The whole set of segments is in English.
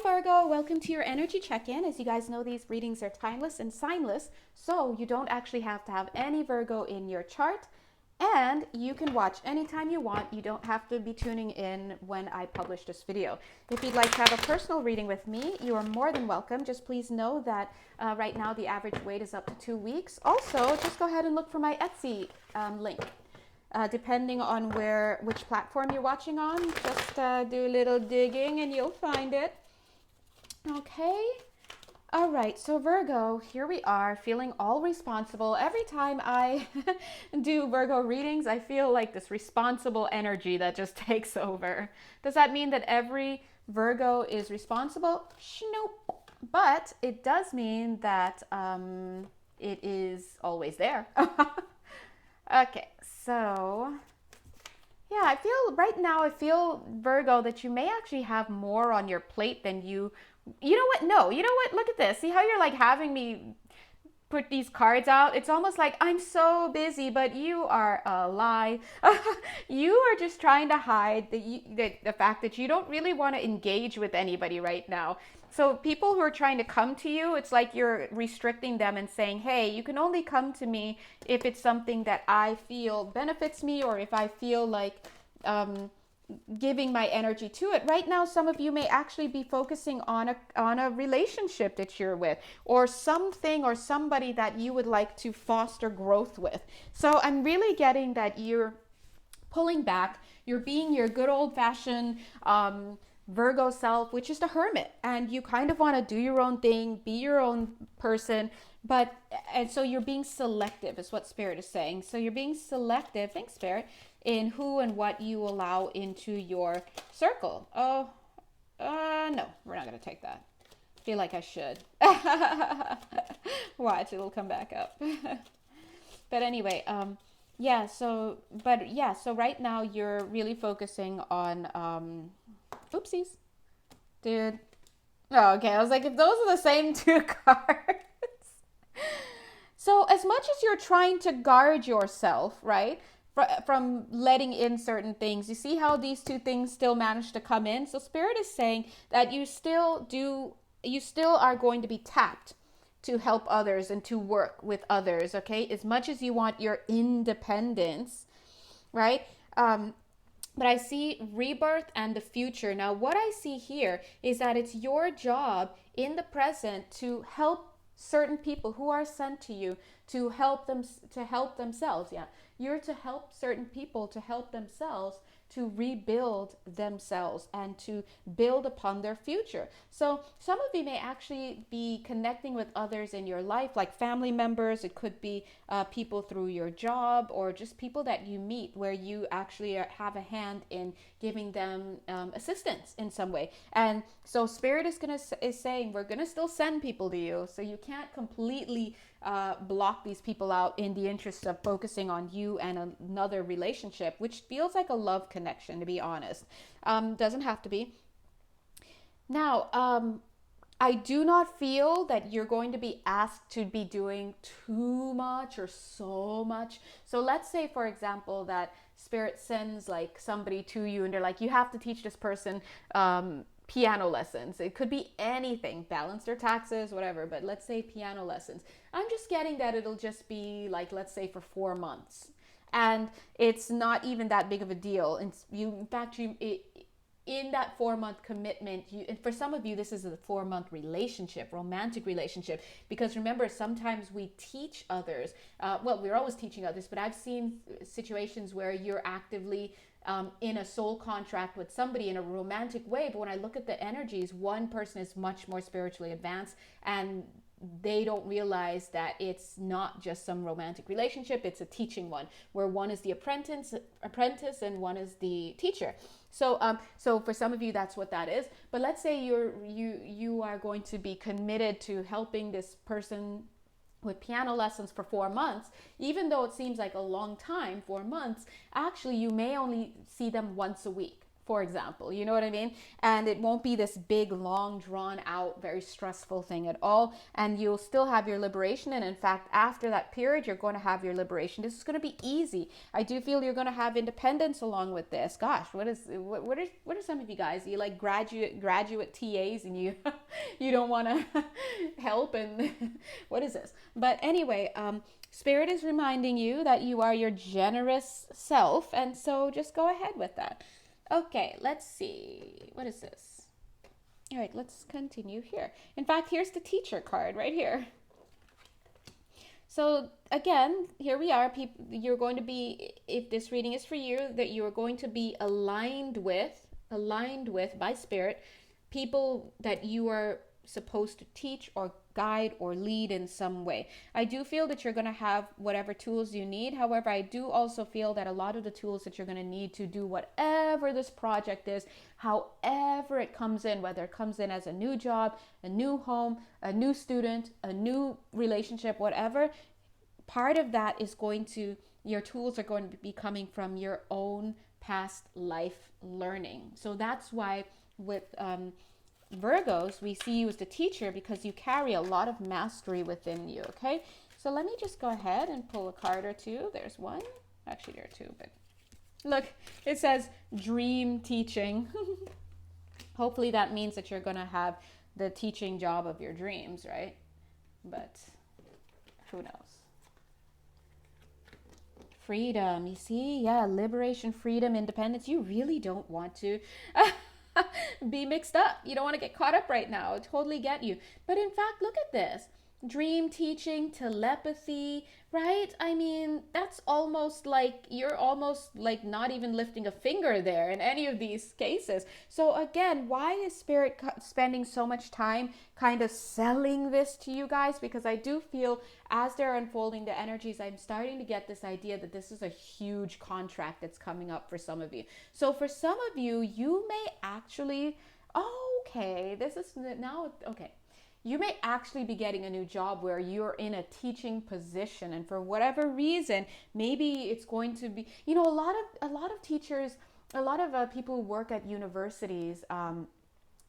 Virgo, welcome to your energy check-in. As you guys know, these readings are timeless and signless, so you don't actually have to have any Virgo in your chart, and you can watch anytime you want. You don't have to be tuning in when I publish this video. If you'd like to have a personal reading with me, you are more than welcome. Just please know that right now the average wait is up to 2 weeks. Also, just go ahead and look for my Etsy link. Depending on which platform you're watching on, just do a little digging and you'll find it. Okay. All right. So Virgo, here we are, feeling all responsible. Every time I do Virgo readings, I feel like this responsible energy that just takes over. Does that mean that every Virgo is responsible? Nope. But it does mean that it is always there. Okay, so yeah, I feel Virgo that you may actually have more on your plate than you know what? No, you know what? Look at this. See how you're like having me put these cards out? It's almost like I'm so busy, but you are a lie. You are just trying to hide the fact that you don't really want to engage with anybody right now. So people who are trying to come to you, it's like you're restricting them and saying, hey, you can only come to me if it's something that I feel benefits me, or if I feel like giving my energy to it. Right now, some of you may actually be focusing on a relationship that you're with, or something or somebody that you would like to foster growth with. So I'm really getting that you're pulling back. You're being your good old-fashioned Virgo self, which is the hermit, and you kind of want to do your own thing, be your own person, and so you're being selective is what Spirit is saying. So you're being selective, thanks Spirit, in who and what you allow into your circle. Oh, no, we're not going to take that. I feel like I should. Watch, it'll come back up. But anyway, so right now you're really focusing on, oopsies, dude. Oh, okay, I was like, if those are the same two cards. So as much as you're trying to guard yourself, right, from letting in certain things, you see how these two things still manage to come in? So Spirit is saying that you still are going to be tapped to help others and to work with others, okay? As much as you want your independence, right? But I see rebirth and the future. Now, what I see here is that it's your job in the present to help certain people who are sent to you to help themselves. Yeah, you're to help certain people to help themselves, to rebuild themselves and to build upon their future. So some of you may actually be connecting with others in your life, like family members. It could be people through your job, or just people that you meet where you actually have a hand in giving them assistance in some way. And so Spirit is saying we're gonna still send people to you, so you can't completely block these people out in the interest of focusing on you and another relationship, which feels like a love connection, to be honest. Doesn't have to be. Now, I do not feel that you're going to be asked to be doing too much or so much. So let's say, for example, that Spirit sends like somebody to you and they're like, you have to teach this person piano lessons. It could be anything, balance their taxes, whatever, but let's say piano lessons. I'm just getting that it'll just be like, let's say for 4 months. And it's not even that big of a deal. And in that 4-month commitment, and for some of you, this is a 4-month relationship, romantic relationship, because remember, sometimes we teach others. We're always teaching others, but I've seen situations where you're actively in a soul contract with somebody in a romantic way. But when I look at the energies, one person is much more spiritually advanced, and they don't realize that it's not just some romantic relationship, it's a teaching one, where one is the apprentice and one is the teacher. So for some of you, that's what that is. But let's say you are going to be committed to helping this person with piano lessons for 4 months. Even though it seems like a long time, 4 months, actually you may only see them once a week for example, you know what I mean? And it won't be this big, long, drawn out, very stressful thing at all. And you'll still have your liberation. And in fact, after that period, you're going to have your liberation. This is going to be easy. I do feel you're going to have independence along with this. Gosh, what are some of you guys? You like graduate TAs and you you don't want to help, and what is this? But anyway, Spirit is reminding you that you are your generous self, and so just go ahead with that. Okay, let's see. What is this? All right, let's continue here. In fact, here's the teacher card right here. So again, here we are. You're going to be, if this reading is for you, that you are going to be aligned with by Spirit, people that you are supposed to teach or guide or lead in some way. I do feel that you're going to have whatever tools you need. However, I do also feel that a lot of the tools that you're going to need to do whatever this project is, however it comes in, whether it comes in as a new job, a new home, a new student, a new relationship, whatever, part of that is your tools are going to be coming from your own past life learning. So that's why with Virgos, we see you as the teacher because you carry a lot of mastery within you, okay? So let me just go ahead and pull a card or two. There's one. Actually, there are two, but look, it says dream teaching. Hopefully that means that you're going to have the teaching job of your dreams, right? But who knows? Freedom, you see? Yeah, liberation, freedom, independence. You really don't want to be mixed up. You don't want to get caught up right now. I totally get you. But in fact, look at this. Dream teaching, telepathy, right? I mean, that's almost like you're almost like not even lifting a finger there in any of these cases. So again, why is Spirit spending so much time kind of selling this to you guys? Because I do feel as they're unfolding the energies, I'm starting to get this idea that this is a huge contract that's coming up for some of you. So for some of you, you may actually, you may actually be getting a new job where you're in a teaching position, and for whatever reason, maybe it's going to be, a lot of teachers, a lot of people who work at universities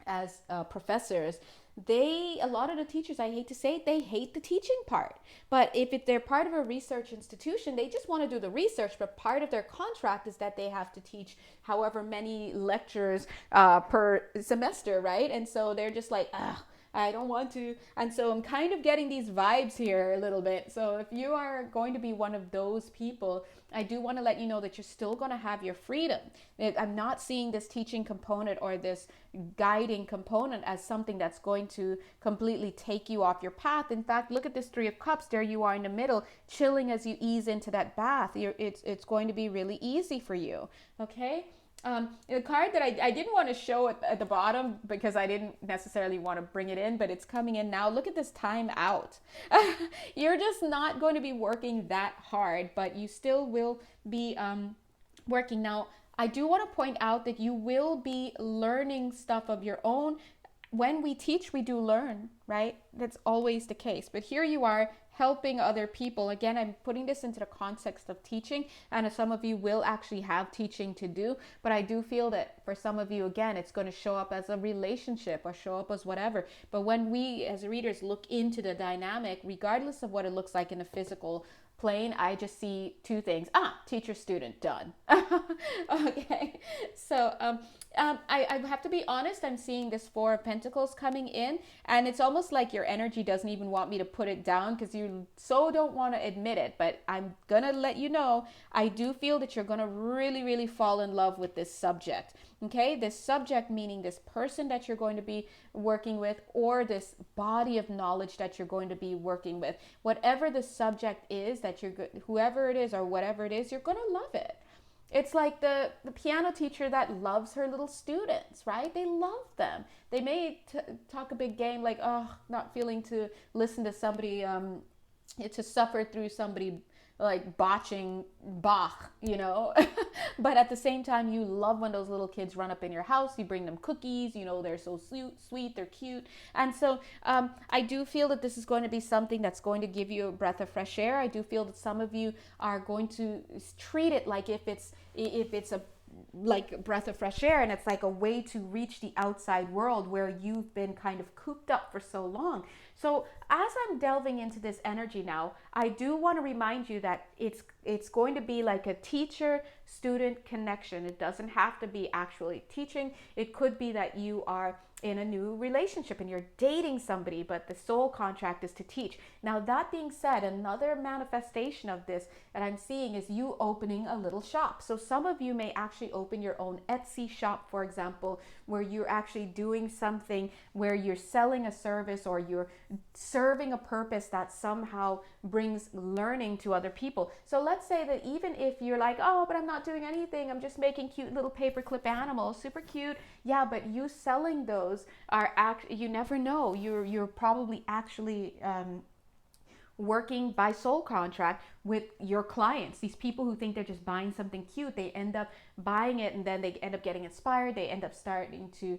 as professors, a lot of the teachers, I hate to say it, they hate the teaching part. But if they're part of a research institution, they just want to do the research, but part of their contract is that they have to teach however many lectures per semester, right? And so they're just like, I don't want to. And so I'm kind of getting these vibes here a little bit. So if you are going to be one of those people, I do want to let you know that you're still going to have your freedom. I'm not seeing this teaching component or this guiding component as something that's going to completely take you off your path. In fact, look at this Three of Cups. There you are in the middle, chilling as you ease into that bath. It's going to be really easy for you. Okay? The card that I didn't want to show at the bottom because I didn't necessarily want to bring it in, but it's coming in now. Look at this time out. You're just not going to be working that hard, but you still will be working. Now, I do want to point out that you will be learning stuff of your own. When we teach, we do learn, right? That's always the case. But here you are helping other people. Again, I'm putting this into the context of teaching, and some of you will actually have teaching to do, but I do feel that for some of you, again, it's going to show up as a relationship or show up as whatever. But when we as readers look into the dynamic, regardless of what it looks like in a physical plane, I just see two things. Teacher, student, done. Okay, so I have to be honest, I'm seeing this Four of Pentacles coming in, and it's almost like your energy doesn't even want me to put it down because you so don't want to admit it, but I'm gonna let you know, I do feel that you're gonna really, really fall in love with this subject. Okay, this subject meaning this person that you're going to be working with, or this body of knowledge that you're going to be working with. Whatever the subject is that whoever it is or whatever it is, you're going to love it. It's like the piano teacher that loves her little students, right? They love them. They may talk a big game like, not feeling to listen to somebody, to suffer through somebody like botching Bach, but at the same time, you love when those little kids run up in your house, you bring them cookies, they're so sweet, they're cute. And so I do feel that this is going to be something that's going to give you a breath of fresh air. I do feel that some of you are going to treat it like if it's like a breath of fresh air, and it's like a way to reach the outside world where you've been kind of cooped up for so long. So as I'm delving into this energy now, I do want to remind you that it's going to be like a teacher student connection. It doesn't have to be actually teaching. It could be that you are in a new relationship and you're dating somebody, but the soul contract is to teach. Now, that being said, another manifestation of this that I'm seeing is you opening a little shop. So some of you may actually open your own Etsy shop, for example, where you're actually doing something where you're selling a service or you're serving a purpose that somehow brings learning to other people. So let's say that even if you're like, oh, but I'm not doing anything, I'm just making cute little paperclip animals, super cute. Yeah, but you selling those are you never know. You're probably actually working by soul contract with your clients. These people who think they're just buying something cute, they end up buying it, and then they end up getting inspired. They end up starting to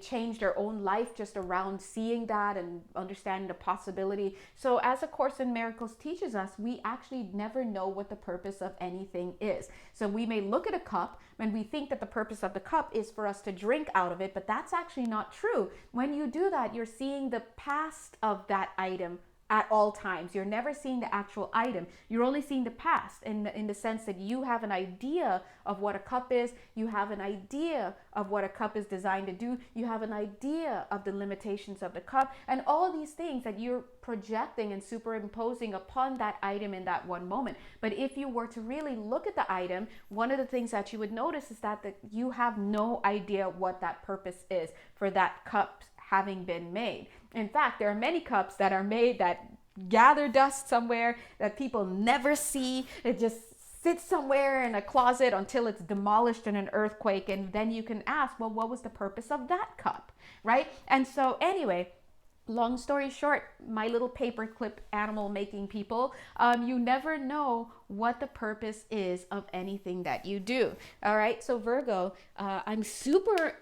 change their own life just around seeing that and understanding the possibility. So as A Course in Miracles teaches us, we actually never know what the purpose of anything is. So we may look at a cup and we think that the purpose of the cup is for us to drink out of it, but that's actually not true. When you do that, you're seeing the past of that item at all times. You're never seeing the actual item. You're only seeing the past in the sense that you have an idea of what a cup is. You have an idea of what a cup is designed to do. You have an idea of the limitations of the cup and all these things that you're projecting and superimposing upon that item in that one moment. But if you were to really look at the item, one of the things that you would notice is that you have no idea what that purpose is for that cup having been made. In fact, there are many cups that are made that gather dust somewhere that people never see. It just sits somewhere in a closet until it's demolished in an earthquake, and then you can ask, well, what was the purpose of that cup, right? And so anyway, long story short, my little paperclip animal making people, you never know what the purpose is of anything that you do. All right, so Virgo, I'm super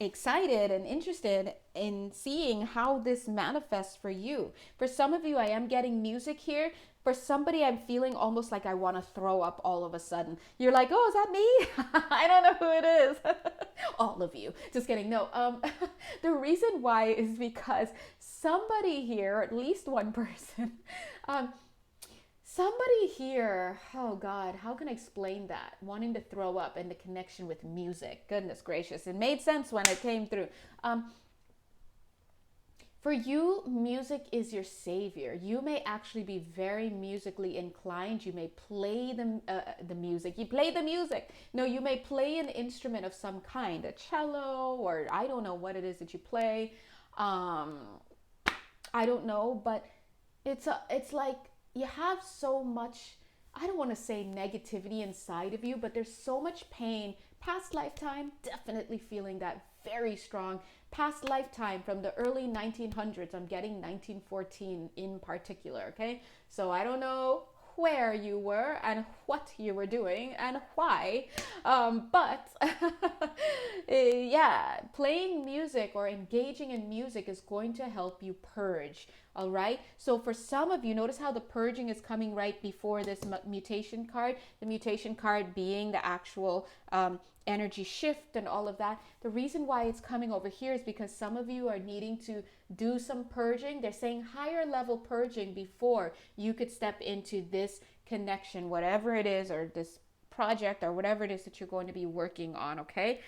excited and interested in seeing how this manifests for you. For some of you, I am getting music here. For somebody, I'm feeling almost like I want to throw up all of a sudden. You're like, oh, is that me? I don't know who it is. All of you. Just kidding. No, the reason why is because somebody here, at least one person, somebody here, oh God, how can I explain that? Wanting to throw up and the connection with music. Goodness gracious. It made sense when it came through. For you, music is your savior. You may actually be very musically inclined. You may play the music. You play the music. No, you may play an instrument of some kind, a cello, or I don't know what it is that you play. I don't know, but it's like you have so much, I don't want to say negativity inside of you, but there's so much pain. Past lifetime, definitely feeling that very strong. Past lifetime from the early 1900s, I'm getting 1914 in particular, okay? So I don't know where you were and what you were doing and why, but yeah, playing music or engaging in music is going to help you purge. All right, so for some of you, notice how the purging is coming right before this mutation card, the mutation card being the actual energy shift and all of that. The reason why it's coming over here is because some of you are needing to do some purging. They're saying higher level purging before you could step into this connection, whatever it is, or this project or whatever it is that you're going to be working on, okay?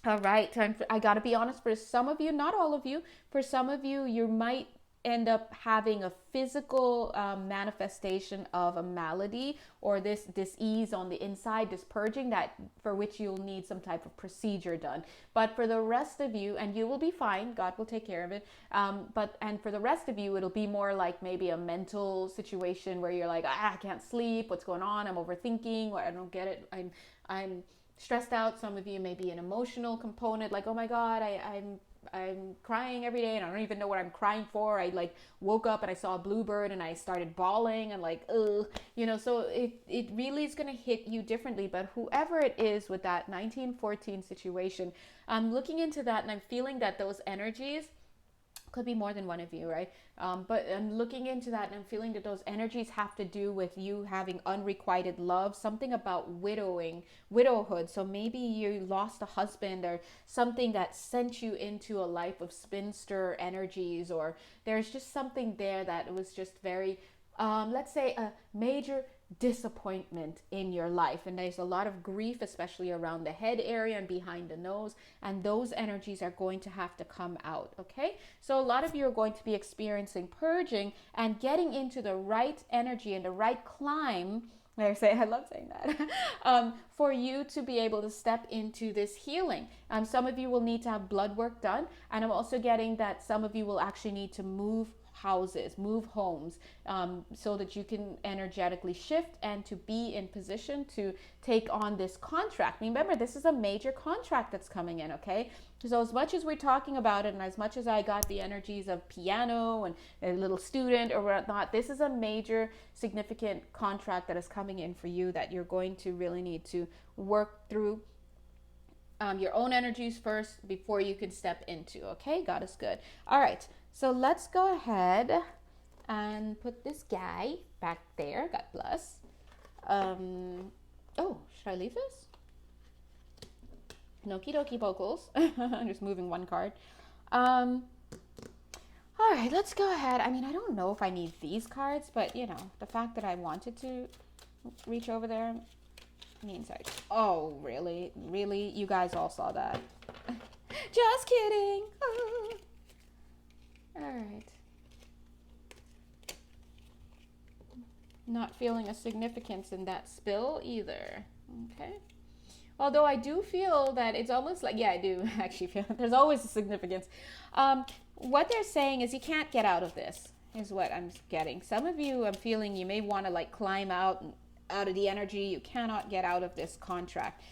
All right, I got to be honest, for some of you, not all of you, for some of you, you might end up having a physical manifestation of a malady or this dis-ease on the inside, this purging, that for which you'll need some type of procedure done. But for the rest of you, and you will be fine, God will take care of it, and for the rest of you, it'll be more like maybe a mental situation where you're like, I can't sleep, what's going on, I'm overthinking, or I don't get it, I'm stressed out. Some of you may be an emotional component, like, oh my God, I'm crying every day and I don't even know what I'm crying for. I woke up and I saw a bluebird and I started bawling and ugh, so it really is going to hit you differently. But whoever it is with that 1914 situation, I'm looking into that and I'm feeling that those energies Could be more than one of you, right? But I'm looking into that and I'm feeling that those energies have to do with you having unrequited love, something about widowhood. So maybe you lost a husband or something that sent you into a life of spinster energies, or there's just something there that was just very, let's say, a major disappointment in your life, and there's a lot of grief, especially around the head area and behind the nose, and those energies are going to have to come out. Okay, so a lot of you are going to be experiencing purging and getting into the right energy and the right climb. I love saying that. For you to be able to step into this healing. Some of you will need to have blood work done, and I'm also getting that some of you will actually need to move houses, move homes, so that you can energetically shift and to be in position to take on this contract. Remember, this is a major contract that's coming in, okay? So as much as we're talking about it, and as much as I got the energies of piano and a little student or whatnot, this is a major significant contract that is coming in for you that you're going to really need to work through your own energies first before you can step into. Okay, God is good. All right, so let's go ahead and put this guy back there. God bless. Oh, should I leave this? Okie dokie vocals. I'm just moving one card. All right, let's go ahead. I mean, I don't know if I need these cards, but you know, the fact that I wanted to reach over there means I... Oh, really? Really? You guys all saw that. Just kidding. All right. Not feeling a significance in that spill either. Okay. Although I do feel that it's almost like, yeah, I do actually feel there's always a significance. What they're saying is you can't get out of this, is what I'm getting. Some of you, I'm feeling you may want to like climb out of the energy. You cannot get out of this contract.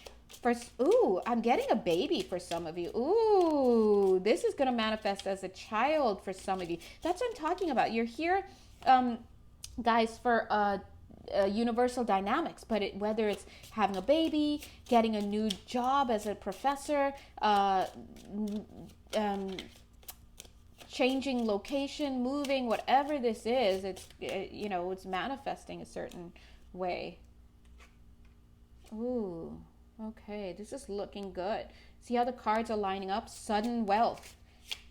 Ooh, I'm getting a baby for some of you. Ooh, this is going to manifest as a child for some of you. That's what I'm talking about. You're here, guys, for universal dynamics, but whether it's having a baby, getting a new job as a professor, changing location, moving, whatever this is, it's manifesting a certain way. Ooh, okay, this is looking good. See how the cards are lining up? Sudden wealth.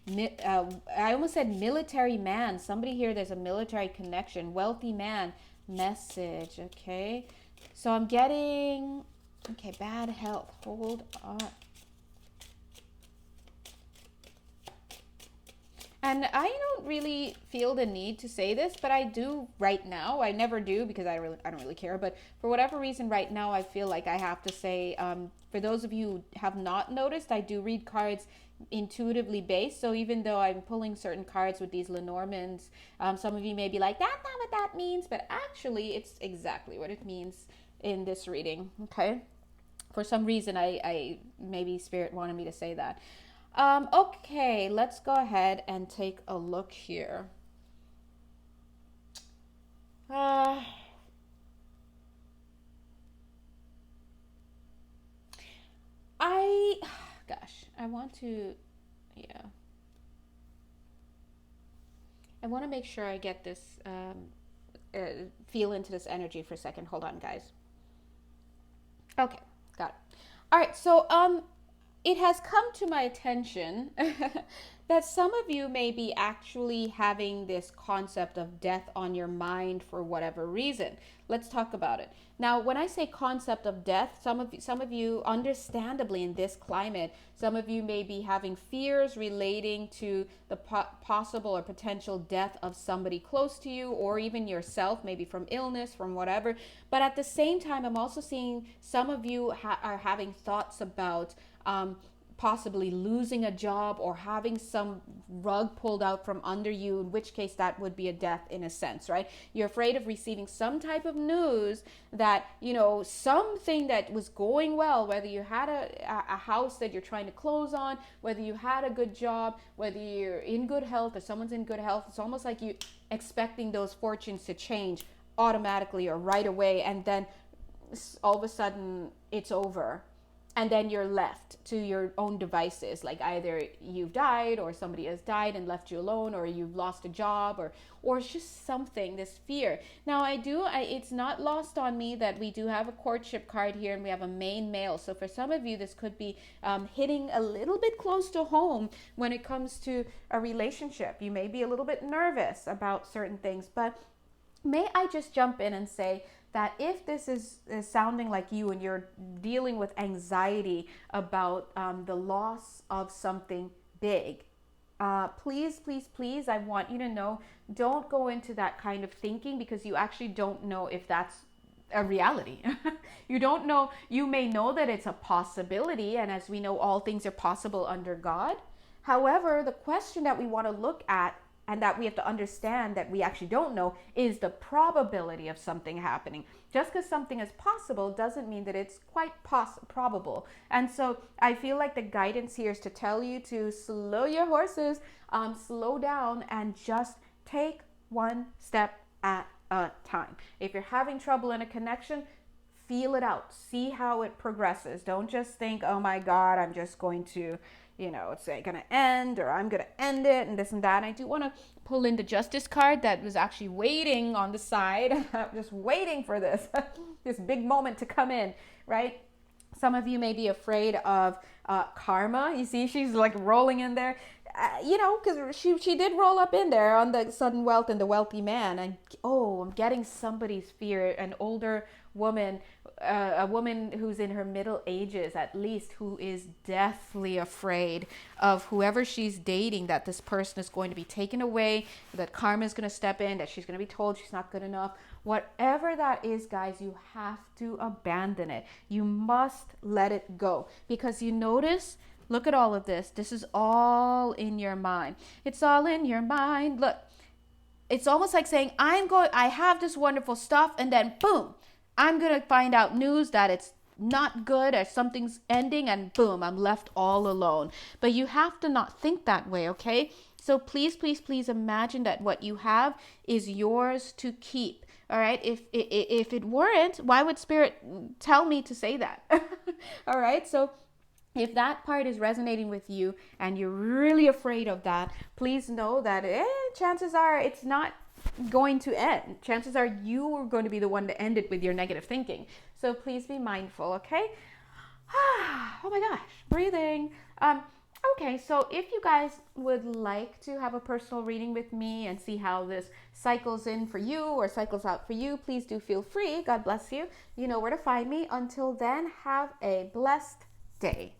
I almost said military man. Somebody here, there's a military connection. Wealthy man. Message. Okay, so I'm getting, okay, bad health. Hold on. And I don't really feel the need to say this, but I do right now. I never do because I don't really care. But for whatever reason, right now, I feel like I have to say, for those of you who have not noticed, I do read cards intuitively based. So even though I'm pulling certain cards with these Lenormands, some of you may be like, that's not what that means. But actually, it's exactly what it means in this reading. Okay. For some reason, I maybe Spirit wanted me to say that. Okay, let's go ahead and take a look here. I want to, I want to make sure I get this, feel into this energy for a second. Hold on, guys. Okay, got it. All right, so, it has come to my attention that some of you may be actually having this concept of death on your mind for whatever reason. Let's talk about it. Now, when I say concept of death, some of you, understandably in this climate, some of you may be having fears relating to the possible or potential death of somebody close to you, or even yourself, maybe from illness, from whatever. But at the same time, I'm also seeing some of you are having thoughts about possibly losing a job or having some rug pulled out from under you, in which case that would be a death in a sense, right? You're afraid of receiving some type of news that, something that was going well, whether you had a house that you're trying to close on, whether you had a good job, whether you're in good health or someone's in good health. It's almost like you expecting those fortunes to change automatically or right away, and then all of a sudden it's over. and then you're left to your own devices, like either you've died or somebody has died and left you alone, or you've lost a job, or it's just something, this fear. Now it's not lost on me that we do have a courtship card here, and we have a main male. So for some of you, this could be hitting a little bit close to home when it comes to a relationship. You may be a little bit nervous about certain things, but may I just jump in and say that if this is sounding like you and you're dealing with anxiety about the loss of something big, please, please, please, I want you to know, don't go into that kind of thinking, because you actually don't know if that's a reality. You don't know. You may know that it's a possibility, and as we know, all things are possible under God. However, the question that we want to look at, and that we have to understand that we actually don't know, is the probability of something happening. Just because something is possible doesn't mean that it's quite probable. And so I feel like the guidance here is to tell you to slow your horses, slow down, and just take one step at a time. If you're having trouble in a connection, feel it out. See how it progresses. Don't just think, oh my God, I'm just going to, it's going to end, or I'm going to end it, and this and that. And I do want to pull in the Justice card that was actually waiting on the side, just waiting for this, this big moment to come in, right? Some of you may be afraid of karma. You see, she's like rolling in there, because she did roll up in there on the sudden wealth and the wealthy man. And I'm getting somebody's fear, an older woman, a woman who's in her middle ages at least, who is deathly afraid of whoever she's dating, that this person is going to be taken away, that karma is going to step in, that she's going to be told she's not good enough. Whatever that is, guys, you have to abandon it. You must let it go, because you notice, look at all of this. This is all in your mind. It's all in your mind. Look, it's almost like saying, I have this wonderful stuff, and then boom, I'm going to find out news that it's not good, or something's ending, and boom, I'm left all alone. But you have to not think that way, okay? So please, please, please imagine that what you have is yours to keep. All right. If it weren't, why would Spirit tell me to say that? All right. So if that part is resonating with you and you're really afraid of that, please know that chances are it's not going to end. Chances are you are going to be the one to end it with your negative thinking. So please be mindful. Okay. Oh my gosh. Breathing. Okay, so if you guys would like to have a personal reading with me and see how this cycles in for you or cycles out for you, please do feel free. God bless you. You know where to find me. Until then, have a blessed day.